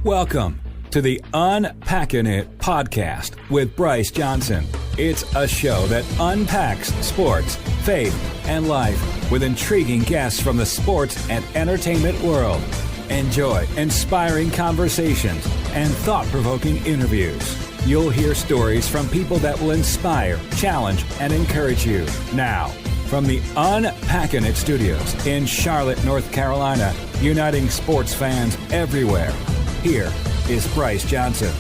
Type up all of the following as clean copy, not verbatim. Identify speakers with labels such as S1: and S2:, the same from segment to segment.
S1: Welcome to the Unpacking It podcast with Bryce Johnson. It's a show that unpacks sports, faith, and life with intriguing guests from the sports and entertainment world. Enjoy inspiring conversations and thought-provoking interviews. You'll hear stories from people that will inspire, challenge, and encourage you. Now, from the Unpacking It studios in Charlotte, North Carolina, uniting sports fans everywhere, here is Bryce Johnson.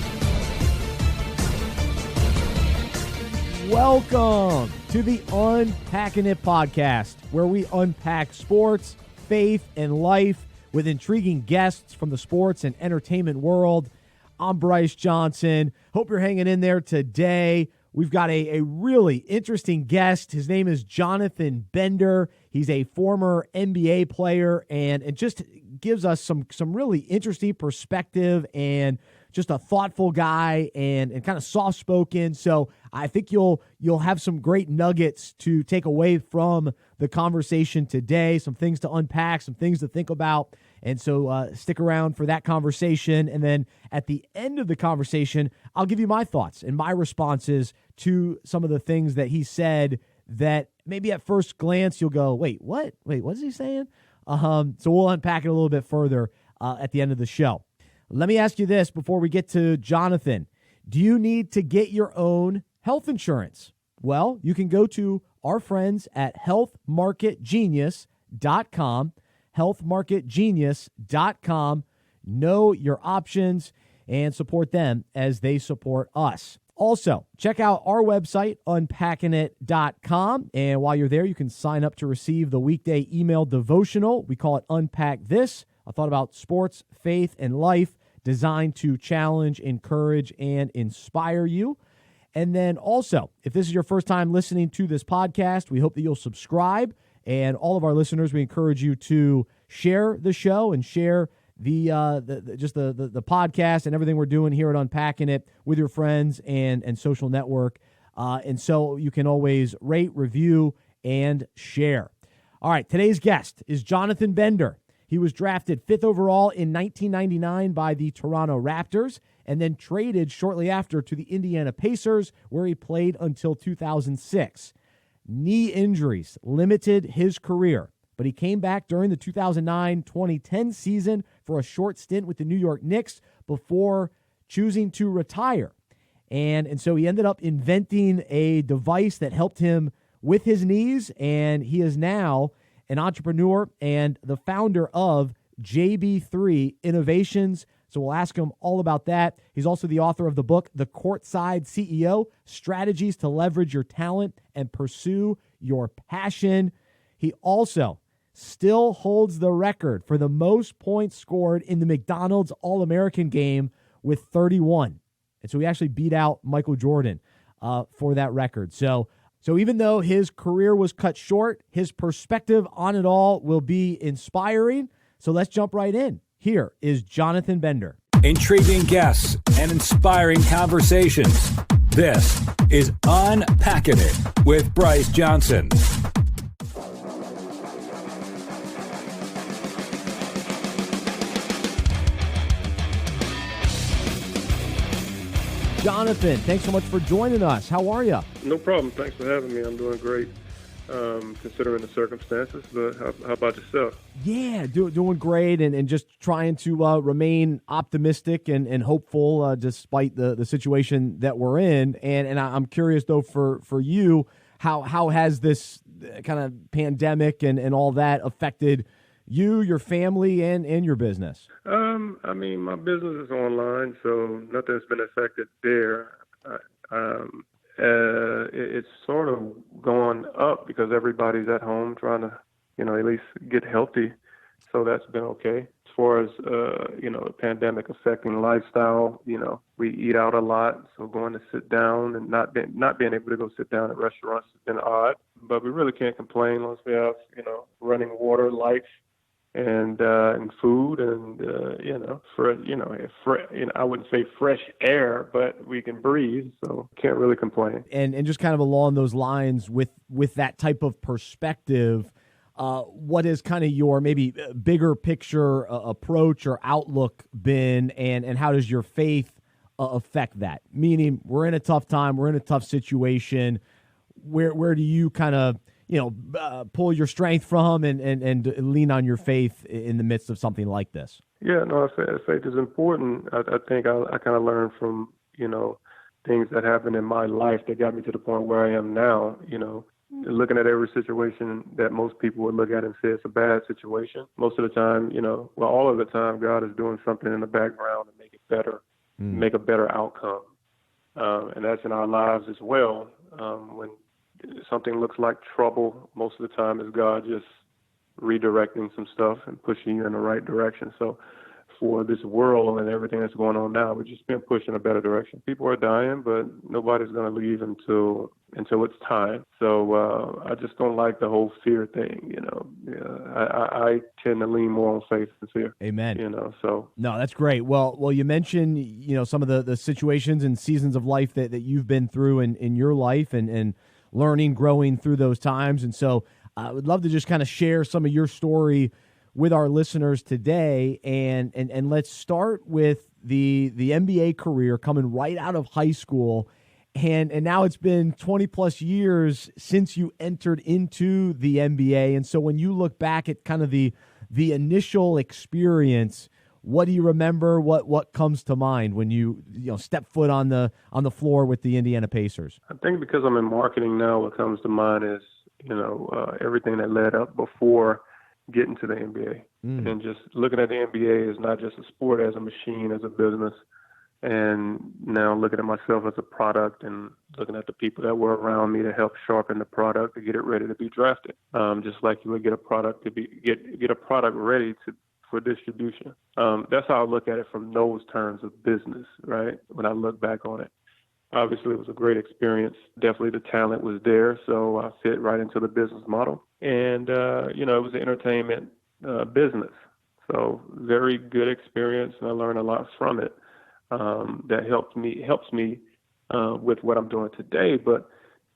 S2: Welcome to the Unpacking It podcast, where we unpack sports, faith, and life with intriguing guests from the sports and entertainment world. I'm Bryce Johnson. Hope you're hanging in there today. We've got a really interesting guest. His name is Jonathan Bender. He's a former NBA player and just gives us some really interesting perspective and just a thoughtful guy and kind of soft-spoken. So I think you'll have some great nuggets to take away from the conversation today, some things to unpack, some things to think about. And so stick around for that conversation. And then at the end of the conversation, I'll give you my thoughts and my responses to some of the things that he said that maybe at first glance you'll go, wait, what? Wait, what is he saying? So we'll unpack it a little bit further at the end of the show. Let me ask you this before we get to Jonathan. Do you need to get your own health insurance? Well, you can go to our friends at healthmarketgenius.com, healthmarketgenius.com. Know your options and support them as they support us. Also, check out our website, unpackingit.com. And while you're there, you can sign up to receive the weekday email devotional. We call it Unpack This. I thought about sports, faith, and life designed to challenge, encourage, and inspire you. And then also, if this is your first time listening to this podcast, we hope that you'll subscribe. And all of our listeners, we encourage you to share the show and share the podcast and everything we're doing here at Unpacking It with your friends and social network. And so you can always rate, review, and share. All right, today's guest is Jonathan Bender. He was drafted 5th overall in 1999 by the Toronto Raptors and then traded shortly after to the Indiana Pacers, where he played until 2006. Knee injuries limited his career, but he came back during the 2009-2010 season for a short stint with the New York Knicks before choosing to retire. And so he ended up inventing a device that helped him with his knees, and he is now an entrepreneur and the founder of JB3 Innovations. So we'll ask him all about that. He's also the author of the book, The Courtside CEO, Strategies to Leverage Your Talent and Pursue Your Passion. He also still holds the record for the most points scored in the McDonald's All-American game with 31. And so he actually beat out Michael Jordan for that record. So even though his career was cut short, his perspective on it all will be inspiring. So let's jump right in. Here is Jonathan Bender.
S1: Intriguing guests and inspiring conversations. This is Unpacking It with Bryce Johnson.
S2: Jonathan, thanks so much for joining us. How are you?
S3: No problem. Thanks for having me. I'm doing great, considering the circumstances. But how about yourself?
S2: Yeah, doing great and just trying to remain optimistic and hopeful despite the situation that we're in. And I'm curious, though, for you, how has this kind of pandemic and all that affected you, your family, and your business?
S3: I mean, my business is online, so nothing's been affected there. It's sort of gone up because everybody's at home trying to, at least get healthy. So that's been okay. As far as, the pandemic affecting lifestyle, we eat out a lot. So going to sit down and not being able to go sit down at restaurants has been odd. But we really can't complain unless we have, running water, lights, and food, and I wouldn't say fresh air, but we can breathe, so can't really complain.
S2: And just kind of along those lines, with that type of perspective, what is kind of your maybe bigger picture approach or outlook been, and how does your faith affect that? Meaning, we're in a tough time, we're in a tough situation. Where do you kind of pull your strength from and lean on your faith in the midst of something like this?
S3: Yeah, no, faith is important. I think I kind of learned from things that happened in my life that got me to the point where I am now. Looking at every situation that most people would look at and say it's a bad situation. Most of the time, all of the time, God is doing something in the background to make it better, make a better outcome. And that's in our lives as well. When something looks like trouble, most of the time is God just redirecting some stuff and pushing you in the right direction. So for this world and everything that's going on now, we've just been pushed in a better direction. People are dying, but nobody's going to leave until it's time. So I just don't like the whole fear thing. I tend to lean more on faith than fear.
S2: Amen.
S3: So
S2: no, that's great. Well, you mentioned some of the situations and seasons of life that you've been through in your life and learning, growing through those times, and so I would love to just kind of share some of your story with our listeners today, and let's start with the NBA career coming right out of high school, and now it's been 20 plus years since you entered into the NBA, and so when you look back at kind of the initial experience, what do you remember? What comes to mind when you step foot on the floor with the Indiana Pacers?
S3: I think because I'm in marketing now, what comes to mind is everything that led up before getting to the NBA. And just looking at the NBA is not just a sport, as a machine, as a business. And now looking at myself as a product and looking at the people that were around me to help sharpen the product to get it ready to be drafted. Just like you would get a product to get a product ready for distribution. That's how I look at it from those terms of business, right? When I look back on it. Obviously, it was a great experience. Definitely the talent was there, so I fit right into the business model. And, it was an entertainment business. So very good experience, and I learned a lot from it that helps me with what I'm doing today. But,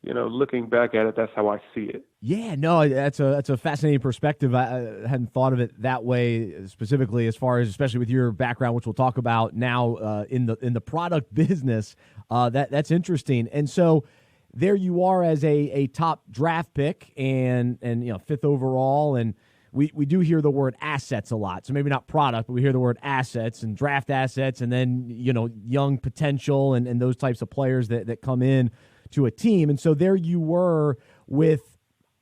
S3: looking back at it, that's how I see it.
S2: Yeah, no, that's a fascinating perspective. I hadn't thought of it that way specifically, as far as especially with your background, which we'll talk about now in the product business. That's interesting. And so there you are as a top draft pick and fifth overall, and we do hear the word assets a lot. So maybe not product, but we hear the word assets and draft assets, and then young potential and those types of players that come in to a team. And so there you were with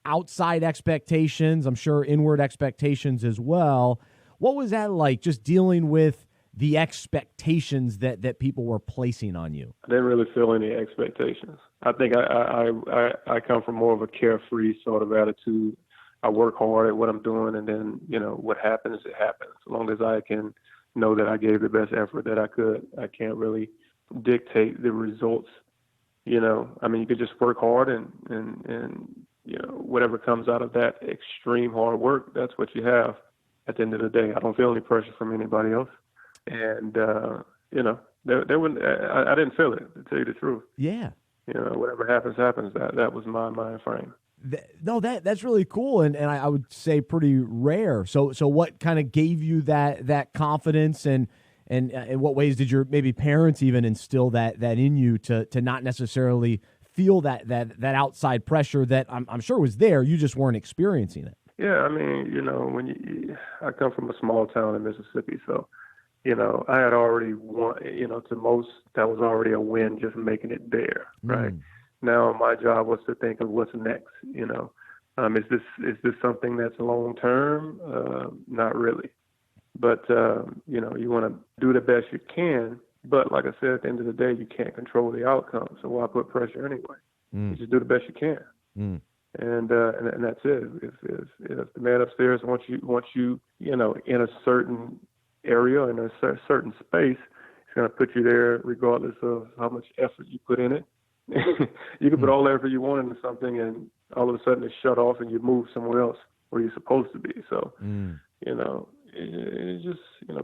S2: outside expectations, I'm sure inward expectations as well. What was that like, just dealing with the expectations that people were placing on you?
S3: I didn't really feel any expectations. I think I come from more of a carefree sort of attitude. I work hard at what I'm doing, and then, what happens, it happens. As long as I can know that I gave the best effort that I could, I can't really dictate the results. You could just work hard and whatever comes out of that extreme hard work, that's what you have at the end of the day. I don't feel any pressure from anybody else. And, there wouldn't, I didn't feel it, to tell you the truth.
S2: Yeah.
S3: Whatever happens. That was my mind frame.
S2: No, that's really cool, and I would say pretty rare. So what kind of gave you that confidence, and in what ways did your maybe parents even instill that in you to not necessarily feel that outside pressure that I'm sure was there, you just weren't experiencing it?
S3: Yeah, I come from a small town in Mississippi, so I had already won. To most, that was already a win just making it there, right? Now my job was to think of what's next. Is this something that's long term? Not really, but you want to do the best you can. But like I said, at the end of the day, you can't control the outcome. So why put pressure anyway? You just do the best you can, and that's it. If the man upstairs wants you, in a certain area, in a certain space, he's going to put you there regardless of how much effort you put in it. You can put all the effort you want into something, and all of a sudden it's shut off, and you move somewhere else where you're supposed to be. So, it just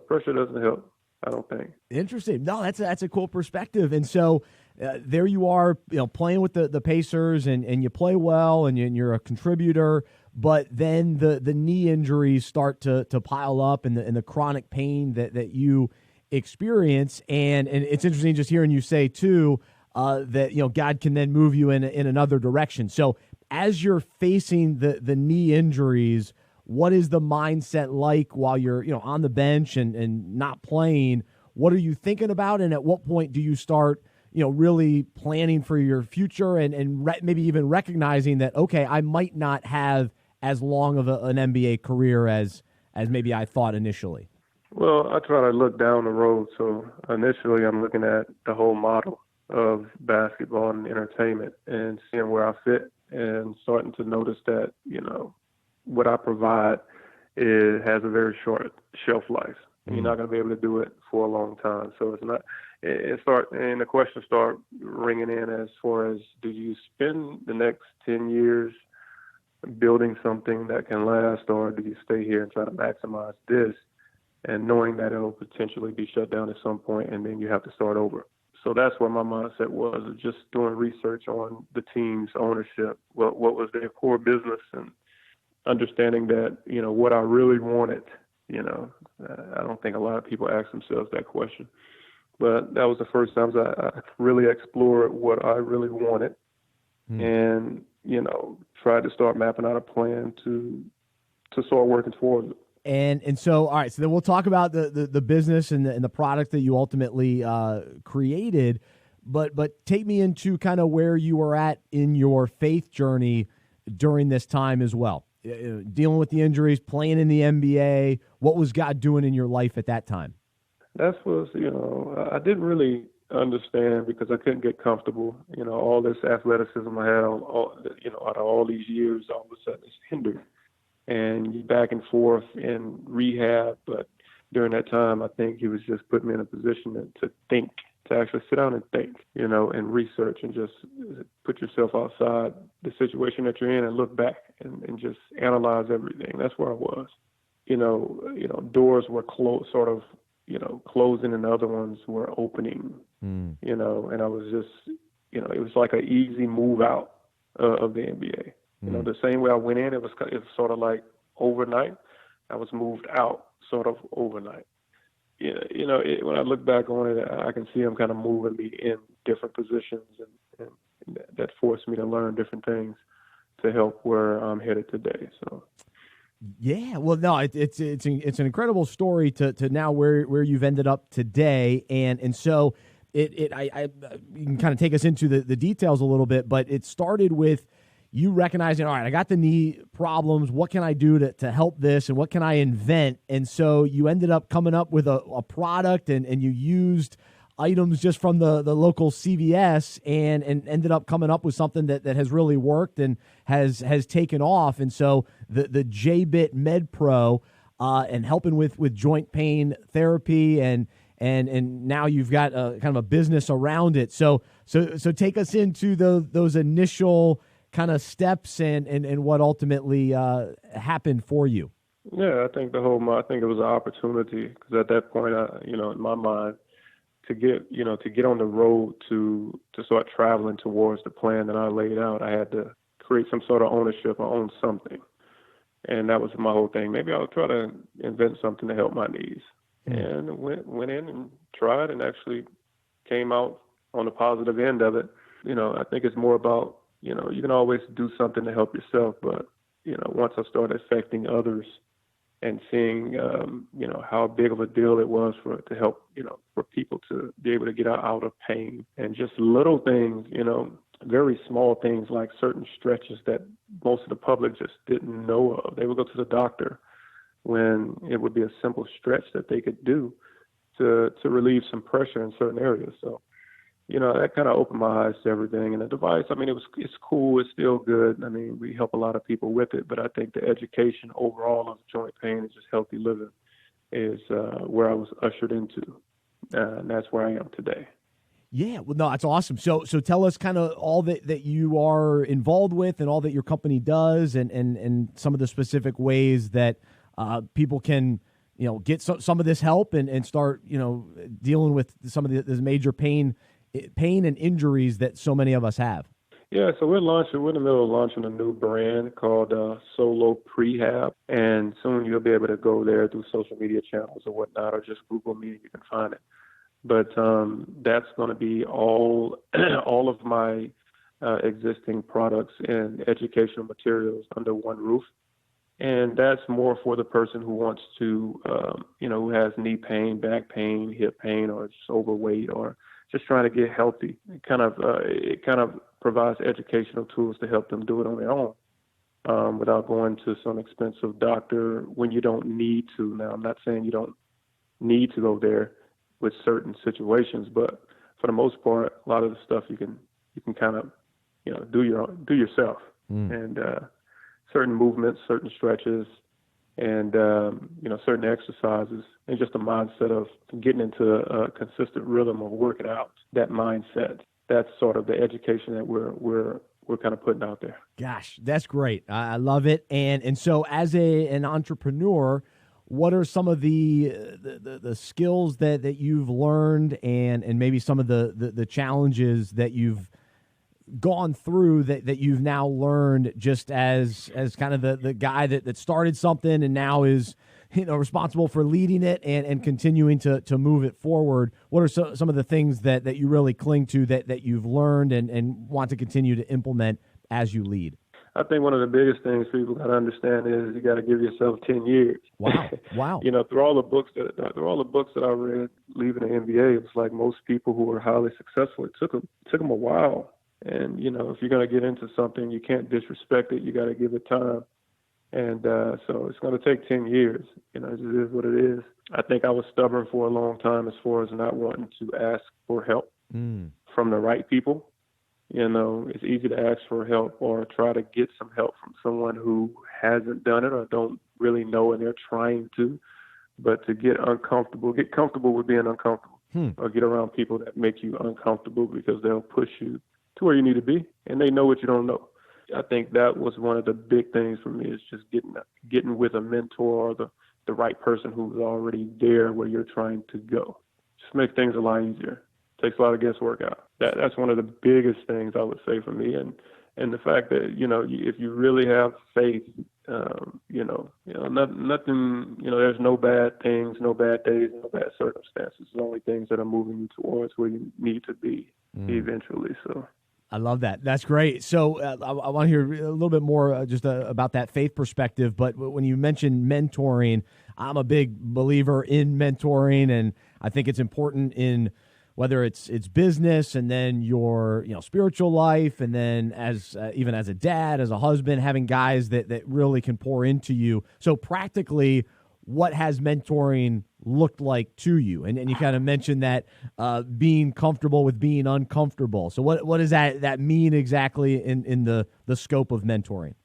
S3: pressure doesn't help, I don't think.
S2: Interesting. No, that's a cool perspective. And so there you are, playing with the Pacers, and you play well, and you're a contributor. but then the knee injuries start to pile up, and the chronic pain that you experience. And it's interesting just hearing you say too, that, God can then move you in another direction. So as you're facing the knee injuries, what is the mindset like while you're, on the bench and not playing? What are you thinking about? And at what point do you start, really planning for your future and maybe even recognizing that, okay, I might not have as long of an NBA career as maybe I thought initially?
S3: Well, I try to look down the road. So initially I'm looking at the whole model of basketball and entertainment and seeing where I fit and starting to notice that, what I provide has a very short shelf life. And you're not going to be able to do it for a long time. So it's not, and the questions start ringing in as far as, do you spend the next 10 years building something that can last, or do you stay here and try to maximize this and knowing that it'll potentially be shut down at some point and then you have to start over? So that's where my mindset was, of just doing research on the team's ownership, what was their core business, and understanding that, what I really wanted. I don't think a lot of people ask themselves that question. But that was the first time I really explored what I really wanted and, tried to start mapping out a plan to start working towards it.
S2: And so, all right, so then we'll talk about the business and the product that you ultimately created, but take me into kind of where you were at in your faith journey during this time as well. Dealing with the injuries, playing in the NBA, what was God doing in your life at that time?
S3: That was, I didn't really understand because I couldn't get comfortable. All this athleticism I had, out of all these years, all of a sudden it's hindered. And you back and forth in rehab. But during that time, I think he was just putting me in a position to think, to actually sit down and think, and research and just put yourself outside the situation that you're in and look back and just analyze everything. That's where I was. Doors were closing and other ones were opening, and I was just, it was like an easy move out of the NBA. The same way I went in, it was sort of like overnight. I was moved out sort of overnight. When I look back on it, I can see him kind of moving me in different positions, and that forced me to learn different things to help where I'm headed today. So.
S2: Yeah, well, no, it's an incredible story to now where you've ended up today, and so you can kind of take us into the details a little bit, but it started with you recognizing, all right, I got the knee problems. What can I do to help this, and what can I invent? And so you ended up coming up with a product, and you used items just from the local CVS and ended up coming up with something that has really worked and has taken off. And so the JB3 Med Pro and helping with joint pain therapy and now you've got kind of a business around it. So take us into those initial kind of steps and what ultimately happened for you.
S3: Yeah, I think it was an opportunity because at that point, in my mind, to get on the road to start traveling towards the plan that I laid out, I had to create some sort of ownership or own something. And that was my whole thing. Maybe I'll try to invent something to help my knees. And went in and tried and actually came out on the positive end of it. I think it's more about, you can always do something to help yourself, but, once I started affecting others and seeing, how big of a deal it was to help, for people to be able to get out of pain and just little things, very small things like certain stretches that most of the public just didn't know of. They would go to the doctor when it would be a simple stretch that they could do to relieve some pressure in certain areas. So, that kind of opened my eyes to everything. And the device, it's cool. It's still good. We help a lot of people with it, but I think the education overall of joint pain and just healthy living is where I was ushered into. And that's where I am today.
S2: Yeah, well, no, that's awesome. So tell us kind of all that you are involved with and all that your company does and some of the specific ways that people can, get some of this help and start, dealing with some of the major pain and injuries that so many of us have.
S3: Yeah, so we're in the middle of launching a new brand called Solo Prehab, and soon you'll be able to go there through social media channels or whatnot, or just Google me and you can find it. But that's going to be all of my existing products and educational materials under one roof. And that's more for the person who wants to, who has knee pain, back pain, hip pain, or just overweight, or just trying to get healthy. It kind of provides educational tools to help them do it on their own without going to some expensive doctor when you don't need to. Now, I'm not saying you don't need to go there with certain situations, but for the most part, a lot of the stuff you can kind of, do yourself. And certain movements, certain stretches, and certain exercises, and just a mindset of getting into a consistent rhythm of working out. That mindset, that's sort of the education that we're kind of putting out there.
S2: Gosh, that's great. I love it. And so as an entrepreneur, what are some of the skills that you've learned, and maybe some of the challenges that you've gone through that you've now learned just as kind of the guy that started something and now is responsible for leading it and continuing to move it forward? What are some of the things that you really cling to that you've learned and want to continue to implement as you lead?
S3: I think one of the biggest things people got to understand is you got to give yourself 10 years.
S2: Wow.
S3: Through all the books that I read leaving the NBA, it was like most people who were highly successful, it took them a while. And, if you're going to get into something, you can't disrespect it. You got to give it time. And so it's going to take 10 years. It just is what it is. I think I was stubborn for a long time as far as not wanting to ask for help from the right people. It's easy to ask for help or try to get some help from someone who hasn't done it or don't really know and they're trying to. But to get comfortable with being uncomfortable or get around people that make you uncomfortable because they'll push you to where you need to be, and they know what you don't know. I think that was one of the big things for me, is just getting with a mentor or the right person who's already there where you're trying to go. Just make things a lot easier. Takes a lot of guesswork out. That's one of the biggest things I would say for me, and the fact that if you really have faith, nothing. There's no bad things, no bad days, no bad circumstances. There's only things that are moving you towards where you need to be eventually. So.
S2: I love that. That's great. So I want to hear a little bit more about that faith perspective. But when you mentioned mentoring, I'm a big believer in mentoring, and I think it's important in whether it's business and then your spiritual life, and then even as a dad, as a husband, having guys that really can pour into you. So practically, what has mentoring looked like to you? And you kind of mentioned that being comfortable with being uncomfortable. So what does that mean exactly in the scope of mentoring?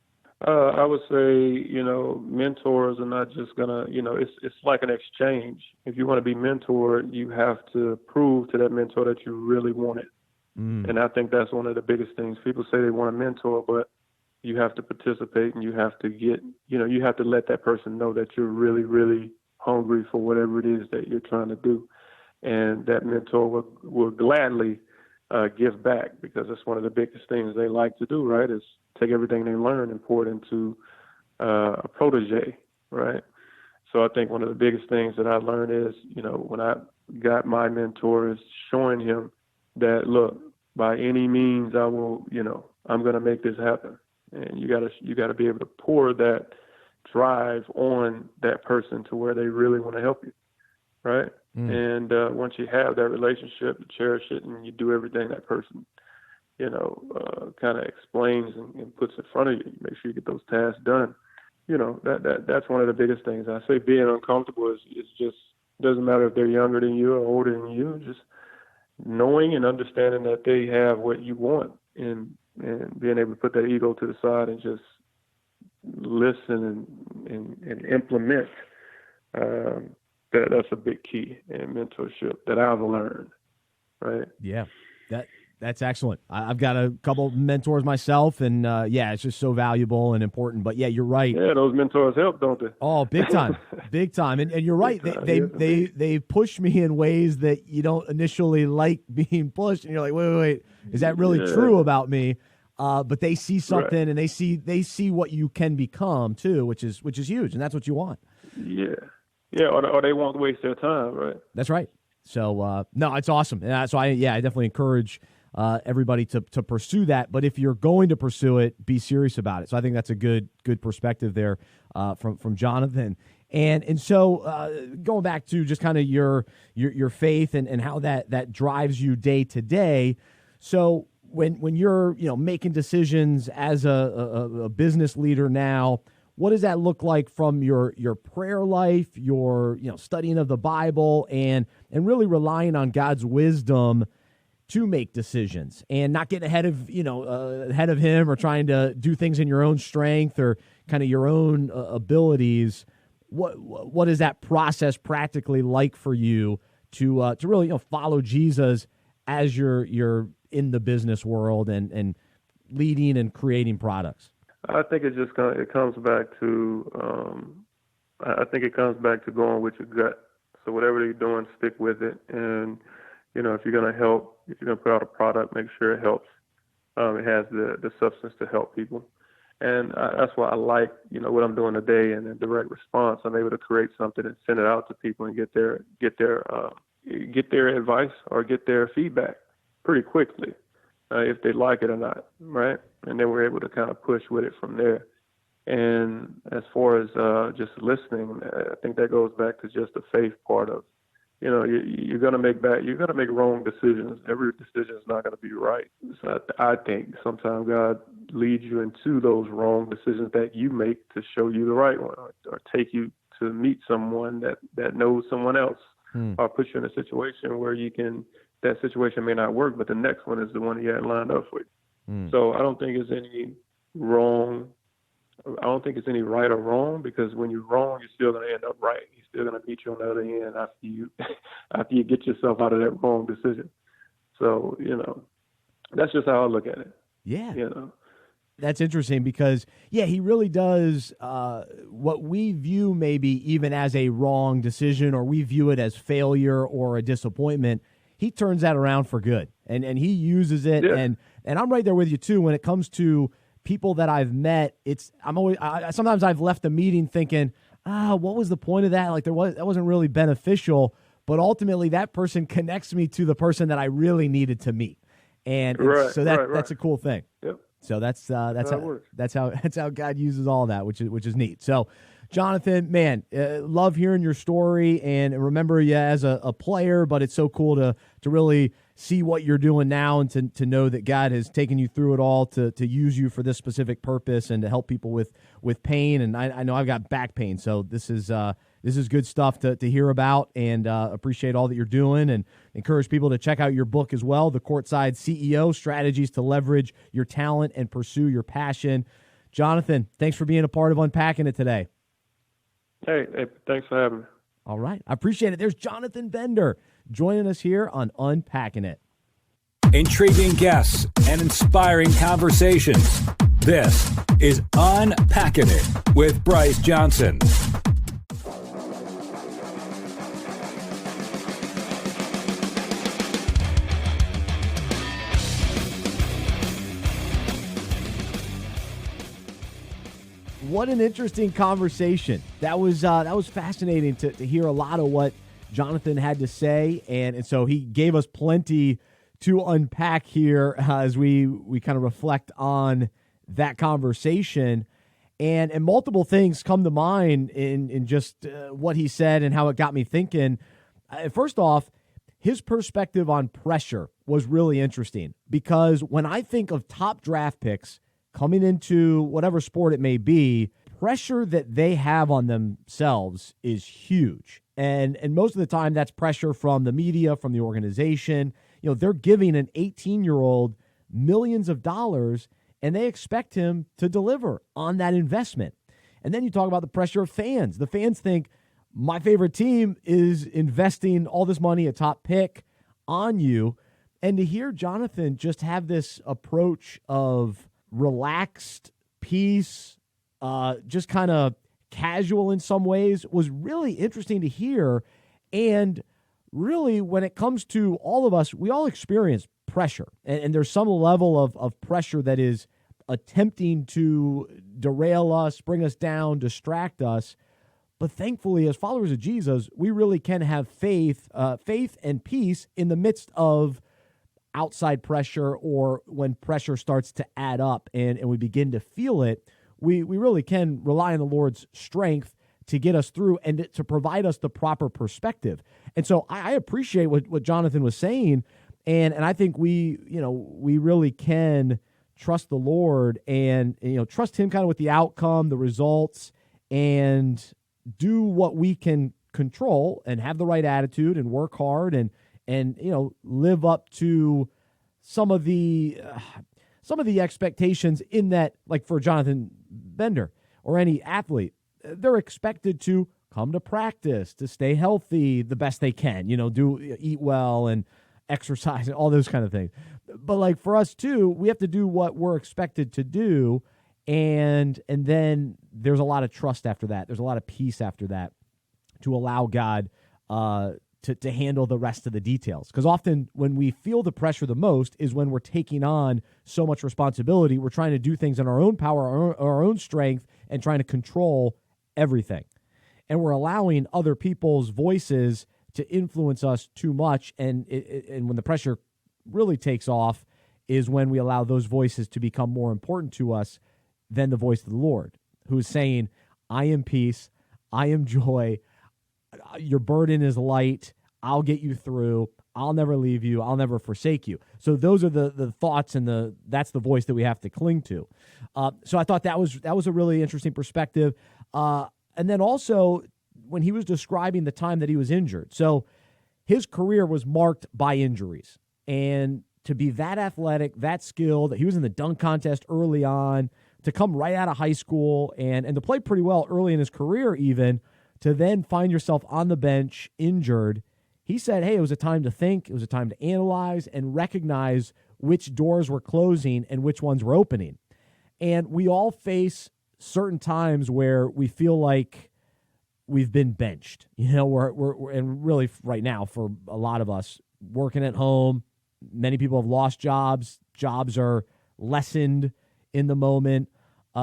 S3: I would say, mentors are not just gonna, it's like an exchange. If you want to be mentored, you have to prove to that mentor that you really want it. And I think that's one of the biggest things. People say they want a mentor, but you have to participate, and you have to you have to let that person know that you're really, really hungry for whatever it is that you're trying to do. And that mentor will gladly give back, because that's one of the biggest things they like to do, right, is take everything they learn and pour it into a protege, right? So I think one of the biggest things that I learned is, when I got my mentor, is showing him that, look, by any means I will, I'm going to make this happen. And you gotta be able to pour that drive on that person to where they really want to help you, right? And once you have that relationship, you cherish it, and you do everything that person, kind of explains and puts in front of you. You make sure you get those tasks done. That's one of the biggest things. I say being uncomfortable is just, doesn't matter if they're younger than you or older than you, just knowing and understanding that they have what you want, and being able to put that ego to the side and just listen and implement. That's a big key in mentorship that I've learned, right?
S2: Yeah, that's excellent. I've got a couple mentors myself, and it's just so valuable and important. But yeah, you're right.
S3: Yeah, those mentors help, don't they?
S2: Oh, big time, big time. And you're right. They push me in ways that you don't initially like being pushed, and you're like, wait, is that really true about me? but they see something
S3: Right.
S2: and they see what you can become too, which is huge, and that's what you want.
S3: Yeah, or they won't waste their time, right?
S2: That's right. So no, it's awesome. And so I definitely encourage everybody to pursue that. But if you're going to pursue it, be serious about it. So I think that's a good perspective there from Jonathan. And so going back to just kind of your faith and how that drives you day to day. So when you're making decisions as a business leader now, what does that look like from your prayer life, your studying of the Bible, and really relying on God's wisdom to make decisions and not getting ahead of him or trying to do things in your own strength or kind of your own abilities? What is that process practically like for you to really follow Jesus as you're in the business world and leading and creating products?
S3: I think it comes back to going with your gut. So whatever you're doing, stick with it. And if you're going to put out a product, make sure it helps. It has the substance to help people. And that's why I like what I'm doing today. And in direct response, I'm able to create something and send it out to people and get their advice or get their feedback pretty quickly, if they like it or not, right? And then we're able to kind of push with it from there. And as far as just listening, I think that goes back to just the faith part of, you're gonna make wrong decisions. Every decision is not gonna be right. So I think sometimes God leads you into those wrong decisions that you make to show you the right one, or take you to meet someone that knows someone else, or put you in a situation where that situation may not work, but the next one is the one he had lined up for you. So I don't think it's any wrong. I don't think it's any right or wrong, because when you're wrong, you're still going to end up right. He's still going to meet you on the other end after you get yourself out of that wrong decision. So, that's just how I look at it.
S2: Yeah. That's interesting because, he really does what we view maybe even as a wrong decision, or we view it as failure or a disappointment. He turns that around for good, and he uses it. Yeah. And I'm right there with you too. When it comes to people that I've met, sometimes I've left the meeting thinking, what was the point of that? Like that wasn't really beneficial, but ultimately that person connects me to the person that I really needed to meet. And so that's a cool thing.
S3: Yep.
S2: So that's how God uses all that, which is neat. So, Jonathan, man, love hearing your story and remember you as a player, but it's so cool to really see what you're doing now and to know that God has taken you through it all to use you for this specific purpose and to help people with pain. And I know I've got back pain, so this is good stuff to hear about, and appreciate all that you're doing, and encourage people to check out your book as well, The Courtside CEO, Strategies to Leverage Your Talent and Pursue Your Passion. Jonathan, thanks for being a part of Unpacking It today.
S3: Hey, thanks for having me.
S2: All right. I appreciate it. There's Jonathan Bender joining us here on Unpacking It.
S1: Intriguing guests and inspiring conversations. This is Unpacking It with Bryce Johnson.
S2: What an interesting conversation. That was fascinating to hear a lot of what Jonathan had to say, and so he gave us plenty to unpack here as we kind of reflect on that conversation, and multiple things come to mind in just what he said and how it got me thinking. First off, his perspective on pressure was really interesting, because when I think of top draft picks coming into whatever sport it may be, pressure that they have on themselves is huge. And most of the time that's pressure from the media, from the organization. They're giving an 18-year-old millions of dollars, and they expect him to deliver on that investment. And then you talk about the pressure of fans. The fans think, my favorite team is investing all this money, a top pick, on you. And to hear Jonathan just have this approach of relaxed peace, just kind of casual in some ways, was really interesting to hear. And really, when it comes to all of us, we all experience pressure. And there's some level of pressure that is attempting to derail us, bring us down, distract us. But thankfully, as followers of Jesus, we really can have faith and peace in the midst of outside pressure, or when pressure starts to add up and we begin to feel it. We really can rely on the Lord's strength to get us through and to provide us the proper perspective. And so I appreciate what Jonathan was saying, and I think we really can trust the Lord and trust Him kind of with the outcome, the results, and do what we can control and have the right attitude and work hard and live up to some of the expectations in that, like for Jonathan Bender or any athlete, they're expected to come to practice, to stay healthy the best they can, eat well and exercise and all those kind of things. But like for us too, we have to do what we're expected to do. And then there's a lot of trust after that. There's a lot of peace after that to allow God to handle the rest of the details. Because often when we feel the pressure the most is when we're taking on so much responsibility. We're trying to do things in our own power, our own strength, and trying to control everything. And we're allowing other people's voices to influence us too much. And when the pressure really takes off is when we allow those voices to become more important to us than the voice of the Lord, who is saying, I am peace, I am joy, your burden is light, I'll get you through, I'll never leave you, I'll never forsake you. So those are the thoughts, and that's the voice that we have to cling to. So I thought that was a really interesting perspective. And then also when he was describing the time that he was injured. So his career was marked by injuries, and to be that athletic, that skilled, that he was in the dunk contest early on, to come right out of high school and to play pretty well early in his career even, to then find yourself on the bench injured. He said, hey, it was a time to think, it was a time to analyze and recognize which doors were closing and which ones were opening. And we all face certain times where we feel like we've been benched. We're and really right now for a lot of us working at home, many people have lost jobs. Jobs are lessened in the moment.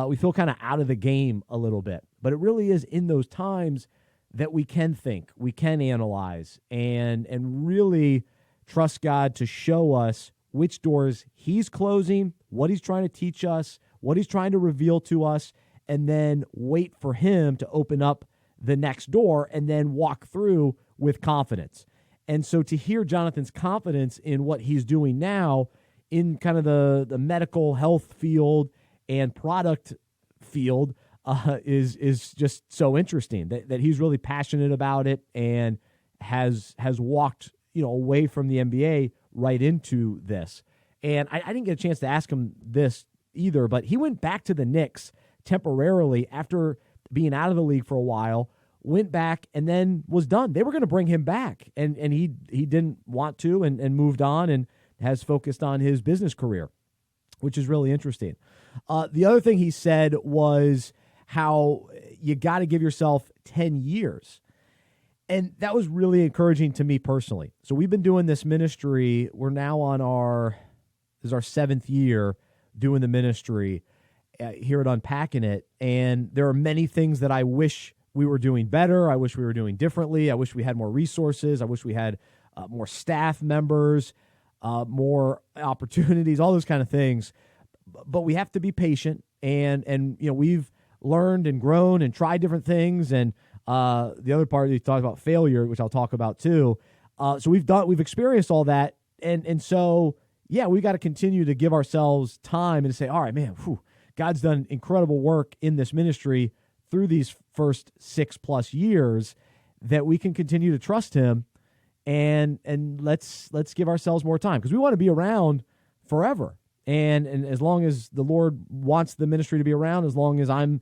S2: We feel kind of out of the game a little bit. But it really is in those times that we can think, we can analyze, and really trust God to show us which doors He's closing, what He's trying to teach us, what He's trying to reveal to us, and then wait for Him to open up the next door and then walk through with confidence. And so to hear Jonathan's confidence in what he's doing now in kind of the medical health field and product field is just so interesting that he's really passionate about it and has walked away from the NBA right into this. And I didn't get a chance to ask him this either, but he went back to the Knicks temporarily after being out of the league for a while, went back and then was done. They were going to bring him back, and he didn't want to and moved on and has focused on his business career, which is really interesting. The other thing he said was how you got to give yourself 10 years. And that was really encouraging to me personally. So we've been doing this ministry. We're now this is our 7th year doing the ministry here at Unpacking It. And there are many things that I wish we were doing better. I wish we were doing differently. I wish we had more resources. I wish we had more staff members, more opportunities, all those kind of things. But we have to be patient. And we've learned and grown and tried different things. And the other part he talked about failure, which I'll talk about too. So we've experienced all that. And so, yeah, we got to continue to give ourselves time and say, all right, man, God's done incredible work in this ministry through these first 6+ years, that we can continue to trust Him and let's give ourselves more time, because we want to be around forever. And as long as the Lord wants the ministry to be around, as long as I'm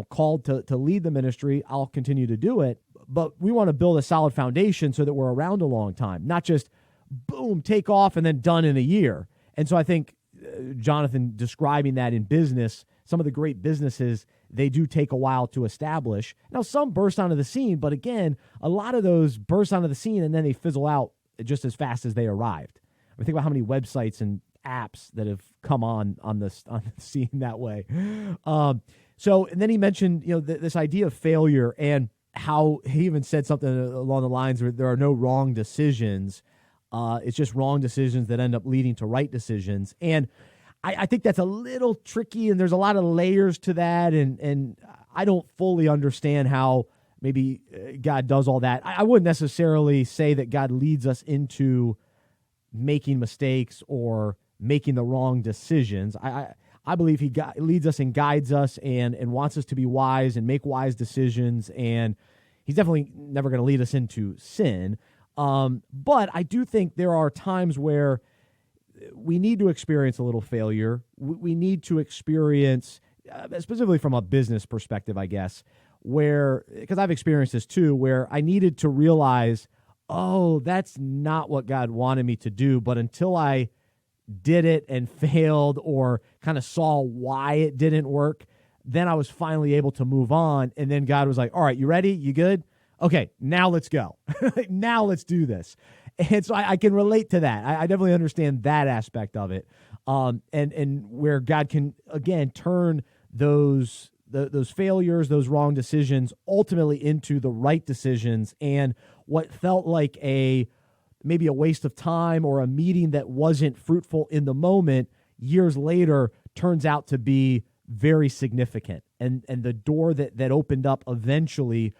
S2: called to lead the ministry, I'll continue to do it. But we want to build a solid foundation so that we're around a long time, not just boom, take off and then done in a year. And so I think Jonathan describing that in business, some of the great businesses, they do take a while to establish. Now, some burst onto the scene, but again, a lot of those burst onto the scene and then they fizzle out just as fast as they arrived. think about how many websites and apps that have come on the scene that way. So, and then he mentioned, this idea of failure, and how he even said something along the lines where there are no wrong decisions. It's just wrong decisions that end up leading to right decisions. And I think that's a little tricky, and there's a lot of layers to that. And I don't fully understand how maybe God does all that. I wouldn't necessarily say that God leads us into making mistakes or making the wrong decisions. I believe he leads us and guides us and wants us to be wise and make wise decisions. And he's definitely never going to lead us into sin. But I do think there are times where we need to experience a little failure. We need to experience, specifically from a business perspective, I guess, because I've experienced this too, where I needed to realize, oh, that's not what God wanted me to do. But until I did it and failed or kind of saw why it didn't work, then I was finally able to move on. And then God was like, all right, you ready? You good? Okay, now let's go. Now let's do this. And so I can relate to that. I definitely understand that aspect of it. And where God can, again, turn those failures, those wrong decisions, ultimately into the right decisions. And what felt like maybe a waste of time or a meeting that wasn't fruitful in the moment, years later turns out to be very significant. And the door that opened up eventually,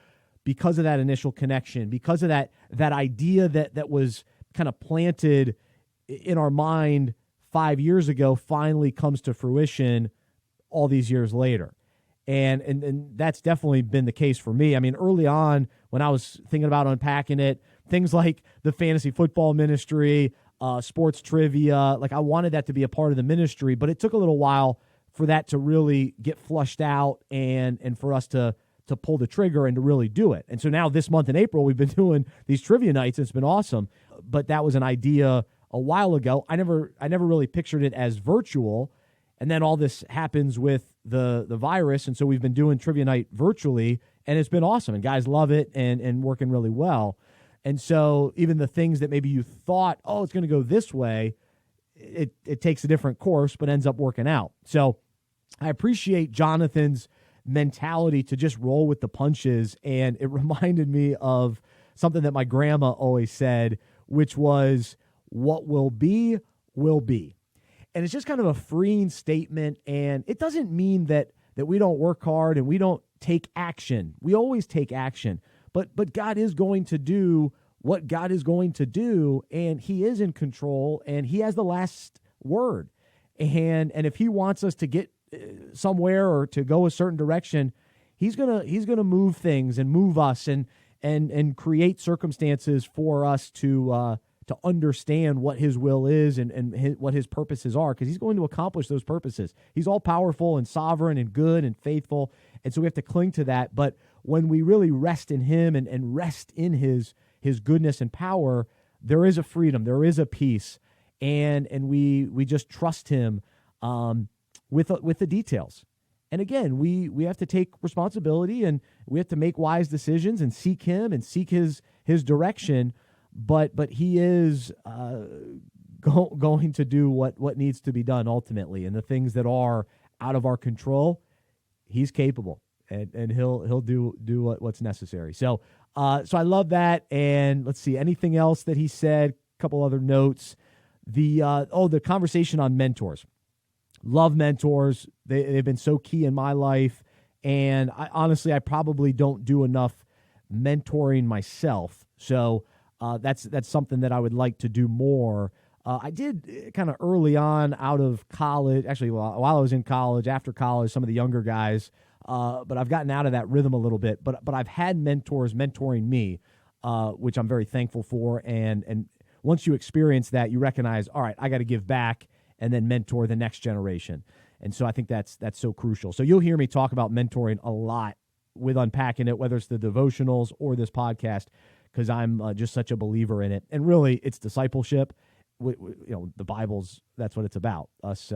S2: because of that initial connection, because of that idea that was kind of planted in our mind 5 years ago, finally comes to fruition all these years later. And that's definitely been the case for me. I mean, early on when I was thinking about unpacking it, things like the fantasy football ministry, sports trivia, like I wanted that to be a part of the ministry, but it took a little while for that to really get flushed out and for us to pull the trigger and to really do it. And so now this month in April, we've been doing these trivia nights, and it's been awesome. But that was an idea a while ago. I never really pictured it as virtual. And then all this happens with the virus. And so we've been doing trivia night virtually, and it's been awesome. And guys love it and working really well. And so even the things that maybe you thought, oh, it's going to go this way, it takes a different course, but ends up working out. So I appreciate Jonathan's mentality to just roll with the punches. And it reminded me of something that my grandma always said, which was, what will be, will be. And it's just kind of a freeing statement. And it doesn't mean that we don't work hard and we don't take action. We always take action. But God is going to do what God is going to do, and he is in control, and he has the last word. And if he wants us to get somewhere or to go a certain direction, he's gonna move things and move us and create circumstances for us to understand what his will is and what his purposes are, because he's going to accomplish those purposes. He's all powerful and sovereign and good and faithful, and so we have to cling to that. But when we really rest in him and rest in his goodness and power, there is a freedom, there is a peace, and we just trust him with the details. And again, we have to take responsibility, and we have to make wise decisions and seek him and seek his direction. But he is going to do what needs to be done ultimately, and the things that are out of our control, he's capable, and he'll do what's necessary. So I love that. And let's see, anything else that he said? A couple other notes. The conversation on mentors. Love mentors. They've been so key in my life, and I probably don't do enough mentoring myself. So that's something that I would like to do more. I did kind of early on out of college, actually while I was in college, after college, some of the younger guys, but I've gotten out of that rhythm a little bit. But I've had mentors mentoring me, which I'm very thankful for. And once you experience that, you recognize, all right, I got to give back and then mentor the next generation. And so I think that's so crucial. So you'll hear me talk about mentoring a lot with Unpacking It, whether it's the devotionals or this podcast, because I'm just such a believer in it. And really, it's discipleship. The Bible's, that's what it's about. Us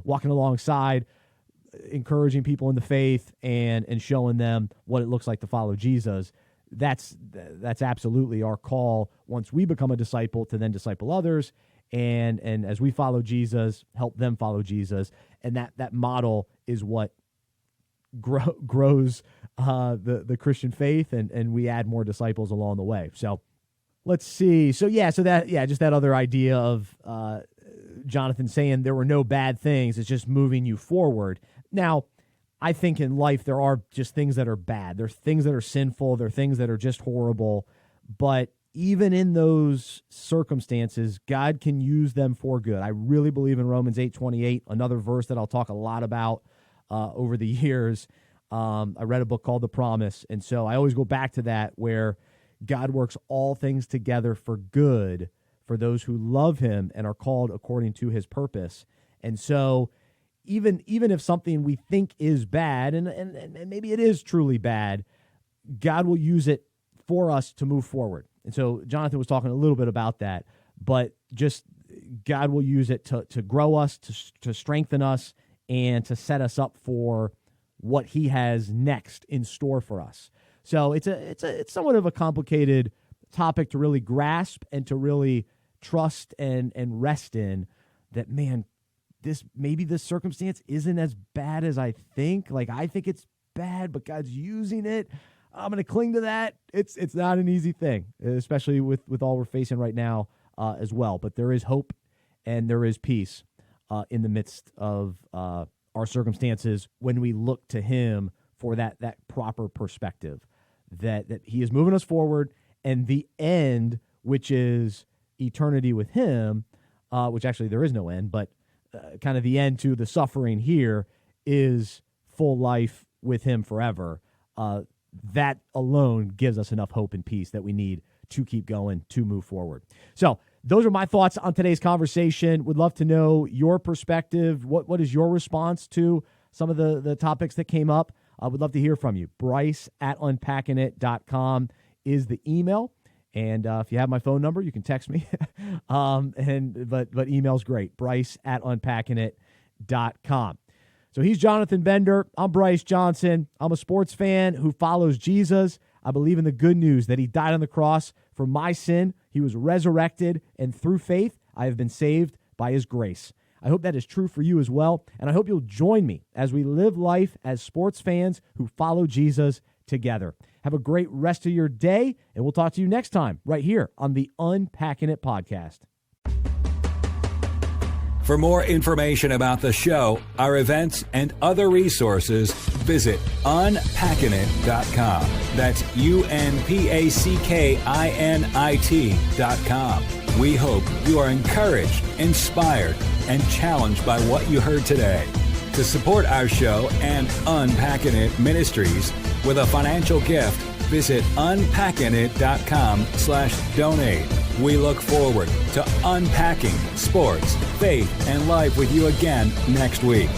S2: walking alongside, encouraging people in the faith, and showing them what it looks like to follow Jesus. That's absolutely our call once we become a disciple, to then disciple others. and as we follow Jesus, help them follow Jesus. And that model is what grows the Christian faith, and we add more disciples along the way. So let's see. So just that other idea of Jonathan saying there were no bad things. It's just moving you forward. Now, I think in life there are just things that are bad. There's things that are sinful. There are things that are just horrible. But even in those circumstances, God can use them for good. I really believe in Romans 8:28, another verse that I'll talk a lot about over the years. I read a book called The Promise, and so I always go back to that, where God works all things together for good for those who love him and are called according to his purpose. And so even if something we think is bad, and maybe it is truly bad, God will use it for us to move forward. And so Jonathan was talking a little bit about that, but just God will use it to grow us, to strengthen us, and to set us up for what he has next in store for us. So it's somewhat of a complicated topic to really grasp and to really trust and rest in, that, man, this circumstance isn't as bad as I think. Like, I think it's bad, but God's using it. I'm going to cling to that. It's not an easy thing, especially with all we're facing right now as well. But there is hope and there is peace in the midst of our circumstances when we look to him for that proper perspective, that he is moving us forward, and the end, which is eternity with him, which actually there is no end, but kind of the end to the suffering here is full life with him forever. That alone gives us enough hope and peace that we need to keep going, to move forward. So those are my thoughts on today's conversation. Would love to know your perspective. What is your response to some of the topics that came up? I would love to hear from you. Bryce@unpackingit.com is the email. And if you have my phone number, you can text me. But email's great. Bryce@unpackingit.com. So he's Jonathan Bender. I'm Bryce Johnson. I'm a sports fan who follows Jesus. I believe in the good news that he died on the cross for my sin. He was resurrected, and through faith, I have been saved by his grace. I hope that is true for you as well, and I hope you'll join me as we live life as sports fans who follow Jesus together. Have a great rest of your day, and we'll talk to you next time right here on the Unpacking It podcast.
S1: For more information about the show, our events, and other resources, visit unpackingit.com. That's unpackingit.com. We hope you are encouraged, inspired, and challenged by what you heard today. To support our show and Unpacking It Ministries with a financial gift, visit unpackingit.com/donate. We look forward to unpacking sports, faith, and life with you again next week.